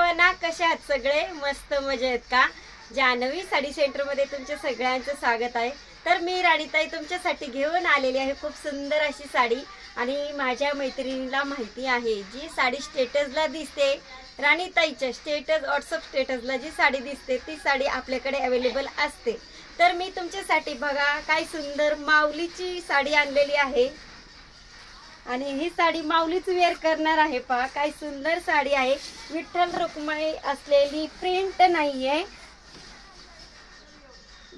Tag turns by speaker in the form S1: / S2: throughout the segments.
S1: सर्वांना, कशा आहात सगळे? मस्त मजेत का? जान्हवी साडी सेंटर मध्ये तुमच्या सगळ्यांचं स्वागत आहे। तर मी राणीताई तुमच्यासाठी घेऊन आलेली आहे खूप सुंदर अशी साडी। आणि माझ्या मैत्रिणीला माहिती आहे जी साडी स्टेटसला दिसते, राणीताईच्या स्टेटस व्हॉट्सअप स्टेटसला जी साडी दिसते ती साडी आपल्याकडे अवेलेबल असते। तर मी तुमच्यासाठी बघा काय सुंदर माऊलीची साडी आणलेली आहे आणि ही साडी माऊलीच वेअर करणार आहे। पहा काय सुंदर साडी आहे, विठ्ठल रुक्माई असलेली, प्रिंट नाहीये,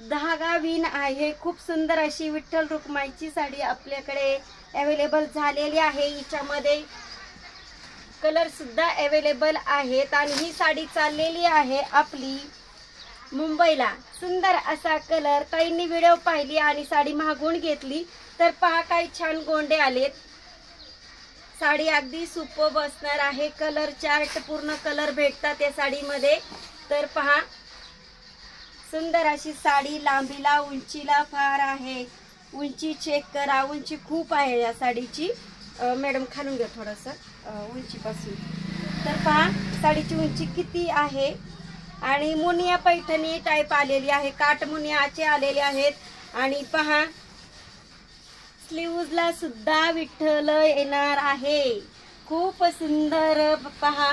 S1: धागा विण आहे। खूप सुंदर अशी विठ्ठल रुक्माईची साडी आपल्याकडे अवेलेबल झालेली आहे। हिच्यामध्ये कलर सुद्धा अवेलेबल आहेत आणि ही साडी चाललेली आहे आपली मुंबईला। सुंदर असा कलर, ताईंनी व्हिडिओ पाहिली आणि साडी मागवून घेतली। तर पहा काय छान गोंडे आलेत, साडी अगदी सुपर बसणार आहे। कलर चार्ट पूर्ण कलर भेटतात या साडीमध्ये। तर पहा सुंदर अशी साडी, लांबीला उंचीला फार आहे, उंची चेक करा, उंची खूप आहे या साडीची। मॅडम खालून घ्या थोडंसं उंचीपासून। तर पहा साडीची उंची किती आहे आणि मुनिया पैठणी टाईप आलेली आहे, काठ मुनियाचे आलेले आहेत। आणि पहा स्लीव्हजला सुद्धा विठ्ठल येणार आहे, खूप सुंदर। पहा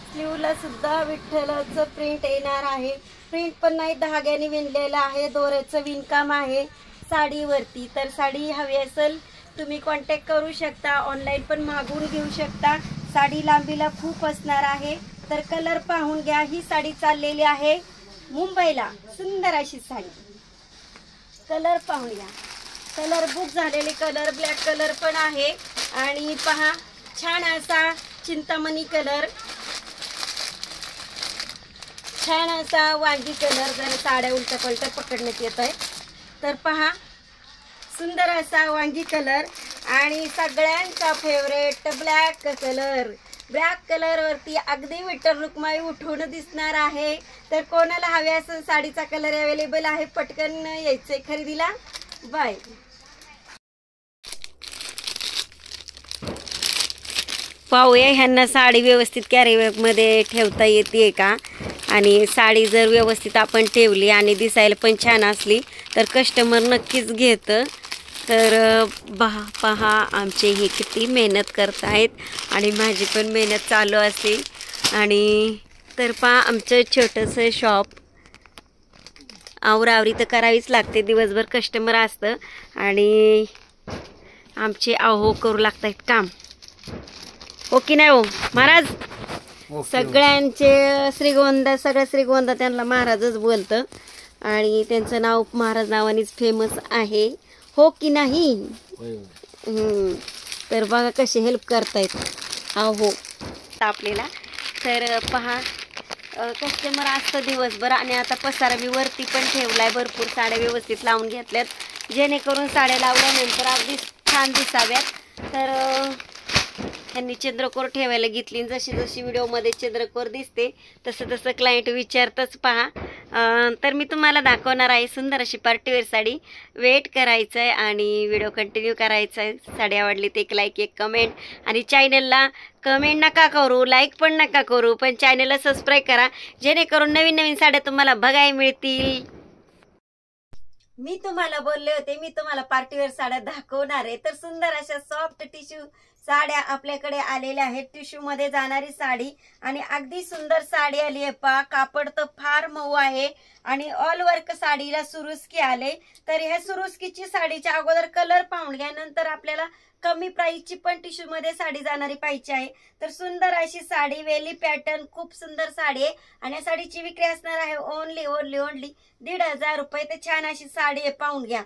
S1: स्लीव्हला सुद्धा विठ्ठलाचं प्रिंट येणार आहे, प्रिंट पण नाही धाग्याने विणलेलं आहे, दोऱ्याचं विणकाम आहे साडीवरती। तर साडी हवी असेल तुम्ही कॉन्टॅक्ट करू शकता, ऑनलाईन पण मागवून घेऊ शकता। साडी लांबीला खूप असणार आहे। तर कलर पाहून घ्या, ही साडी चाललेली आहे मुंबईला, सुंदर अशी साडी। कलर पाहून घ्या, कलर बुक झालेले कलर, ब्लॅक कलर पण आहे आणि पहा छान असा चिंतामणी कलर, छान असा वांगी कलर, जरा साड्या उलटा पलटा पकडण्यात येत आहे। तर पहा सुंदर असा वांगी कलर आणि सगळ्यांचा favourite black colour. Black colour वरती अगदी विठ्ठल रुक्माई उठून दिसणार आहे। तर कोणाला हवे असेल साडीचा कलर अवेलेबल आहे, पटकन यायचंय खरेदीला। बाय। पाहूया ह्यांना साडी व्यवस्थित कॅरी बॅग मध्ये ठेवता येते का, आणि साडी जर व्यवस्थित आपण ठेवली आणि दिसायला पण छान असली तर कस्टमर नक्कीच घेतं। तर पहा आमचे हे किती मेहनत करत आहेत आणि माझी पण मेहनत चालू असेल। आणि तर पहा आमचं छोटंसं शॉप, आवरावरी तर करावीच लागते, दिवसभर कस्टमर असतं आणि आमचे आहो करू लागतात काम, हो की नाही हो महाराज? सगळ्यांचे श्रीगोंदा, सगळं श्रीगोंदा त्यांना महाराजच बोलतं आणि त्यांचं नाव महाराज नावानेच फेमस आहे, हो की नाही? तर बघा कसे हेल्प करतायत हो आपल्याला। तर पहा कस्टमर असतं दिवसभर आणि आता पसारा मी वरती पण ठेवलाय, भरपूर साड्या व्यवस्थित लावून घेतल्यात जेणेकरून साड्या लावल्यानंतर अगदी छान दिसाव्यात। तर त्यांनी चंद्रकोर ठेवायला घेतली, जशी जशी व्हिडिओमध्ये चंद्रकोर दिसते तसं तसं क्लायंट विचारतच पहा। तर मी तुम्हाला दाखवणार आहे सुंदर अशी पार्टीवेअर साडी। वेट करायचं आहे आणि व्हिडिओ कंटिन्यू करायचा आहे। साडी आवडली तर एक लाईक, एक कमेंट, आणि चॅनलला कमेंट नका करू, लाईक पण नका करू, पण चॅनलला सबस्क्राईब करा जेणेकरून नवीन नवीन साड्या तुम्हाला बघायला मिळतील। मी तुम्हाला बोलले होते मी तुम्हाला पार्टीवेअर साड्या दाखवणार आहे। तर सुंदर अशा सॉफ्ट टिश्यू साड्या आपल्याकडे आलेल्या आहेत, टिश्यू मध्ये जाणारी साडी आणि अगदी सुंदर साडी आली आहे। पहा कापड तर फार मऊ आहे आणि ऑल वर्क साडीला सुरुस्की आले। तर ह्या सुरुस्कीची साडीच्या अगोदर कलर पाहून घ्या, नंतर आपल्याला कमी प्राइसची पण टिश्यू मध्ये साडी जाणारी पाहिजे आहे। तर सुंदर अशी साडी, वेली पॅटर्न, खूप सुंदर साडी आहे आणि या साडीची विक्री असणार आहे ओनली 1,500 रुपये। तर छान अशी साडी आहे, पाहून घ्या,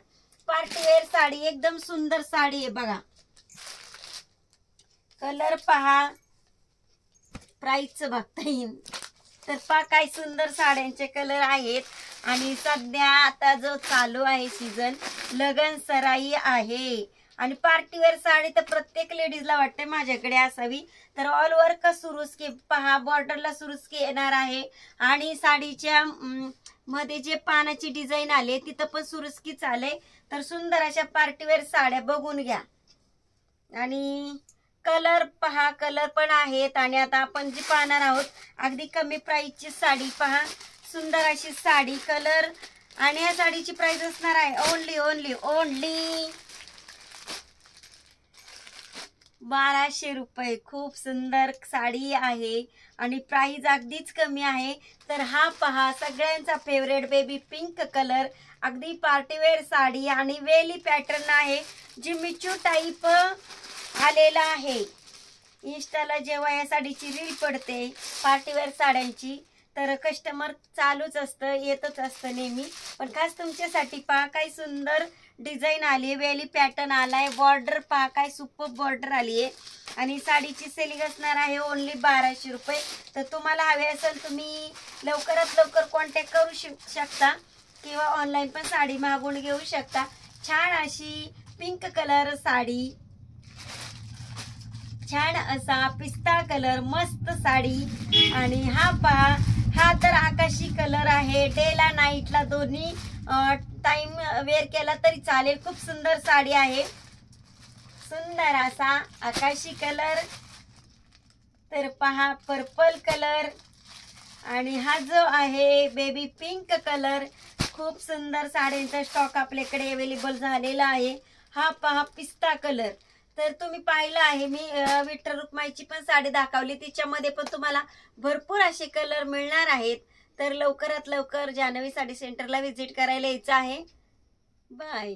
S1: पार्टीवेअर साडी, एकदम सुंदर साडी आहे बघा। कलर पहा, प्राइस बघता येईल। तर पहा काय सुंदर साड्यांचे कलर आहेत आणि सध्या आता जो चालू आहे सीझन, लगन सराई आहे आणि पार्टीवेअर साडी तर प्रत्येक लेडीजला वाटते माझ्याकडे असावी। तर ऑल वर्क सुरुस्की पहा, बॉर्डरला सुरुस्की येणार आहे आणि साडीच्या मध्ये जे पानाची डिझाईन आले तिथं पण सुरुस्की चाले। तर सुंदर अशा पार्टीवेअर साड्या बघून घ्या आणि कलर पहा, कलर पण आहेत आणि आता आपण जी पाहणार आहोत अगदी कमी प्राइसची साडी पहा, सुंदर अशी साडी, कलर, आणि या साडीची प्राइस असणार आहे ओनली 1200 रुपये. खूप सुंदर साडी आहे आणि प्राइस अगदीच कमी आहे. तर हा पहा सगळ्यांचा फेवरेट बेबी पिंक कलर, अगदी पार्टीवेअर साडी आणि वेली पॅटर्न आहे, जिमिचू टाईप आलेला आहे. इंस्टाला जेव्हा या साडीची रील पडते पार्टीवेअर साड्यांची, तर कस्टमर चालूच असतं, येतच असतं नेहमी. पण खास तुमच्यासाठी पहा काय सुंदर डिझाईन आली, वेली पॅटर्न आलाय, बॉर्डर पहा काय सुपर बॉर्डर आली आहे. आणि साडीची सेलिंग असणार आहे ओनली 1200 रुपये. तर तुम्हाला हवे असेल तुम्ही लवकरात लवकर कॉन्टॅक्ट करू शकता किंवा ऑनलाईन पण साडी मागवून घेऊ शकता. छान अशी पिंक कलर साडी, छान असा पिस्ता कलर, मस्त साडी. आणि हा पहा, हा तर आकाशी कलर आहे, डेला नाईटला दोन्ही टाइम वेअर केला तरी चालेल. खूप सुंदर साडी आहे, सुंदर असा आकाशी कलर. तर पहा पर्पल कलर, आणि हा जो आहे बेबी पिंक कलर. खूप सुंदर साड्यांचा स्टॉक आपल्याकडे अवेलेबल झालेला आहे. हा पहा पिस्ता कलर. तर तुम्ही पाहिलं आहे, मी विठ्ठल रुक्माईची पण साडी दाखवली, तिच्यामध्ये पण तुम्हाला भरपूर असे कलर मिळणार आहेत. तर लवकरात लवकर जान्हवी साडी सेंटरला व्हिजिट करायला यायचं आहे. बाय.